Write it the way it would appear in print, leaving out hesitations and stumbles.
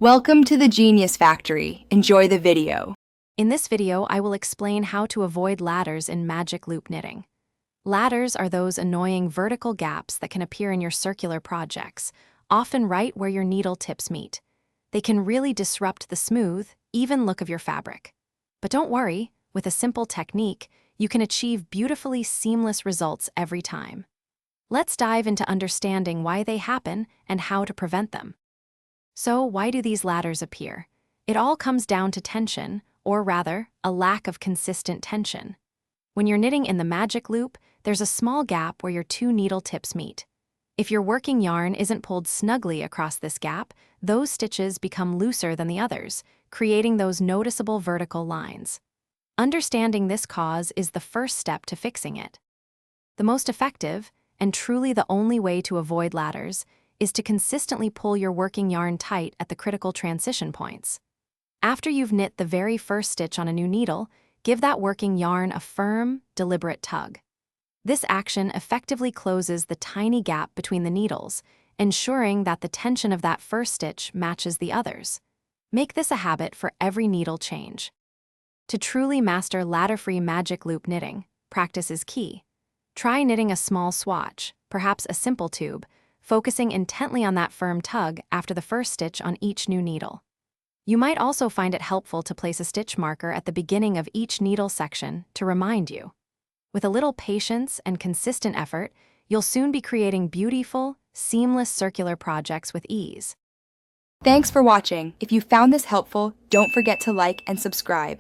Welcome to the Genius Factory. Enjoy the video. In this video, I will explain how to avoid ladders in magic loop knitting. Ladders are those annoying vertical gaps that can appear in your circular projects, often right where your needle tips meet. They can really disrupt the smooth, even look of your fabric. But don't worry, with a simple technique, you can achieve beautifully seamless results every time. Let's dive into understanding why they happen and how to prevent them. So, why do these ladders appear? It all comes down to tension, or rather, a lack of consistent tension. When you're knitting in the magic loop, there's a small gap where your two needle tips meet. If your working yarn isn't pulled snugly across this gap, those stitches become looser than the others, creating those noticeable vertical lines. Understanding this cause is the first step to fixing it. The most effective, and truly the only way to avoid ladders, is to consistently pull your working yarn tight at the critical transition points. After you've knit the very first stitch on a new needle, give that working yarn a firm, deliberate tug. This action effectively closes the tiny gap between the needles, ensuring that the tension of that first stitch matches the others. Make this a habit for every needle change. To truly master ladder-free magic loop knitting, practice is key. Try knitting a small swatch, perhaps a simple tube, focusing intently on that firm tug after the first stitch on each new needle. You might also find it helpful to place a stitch marker at the beginning of each needle section to remind you. With a little patience and consistent effort, you'll soon be creating beautiful, seamless circular projects with ease. Thanks for watching. If you found this helpful, don't forget to like and subscribe.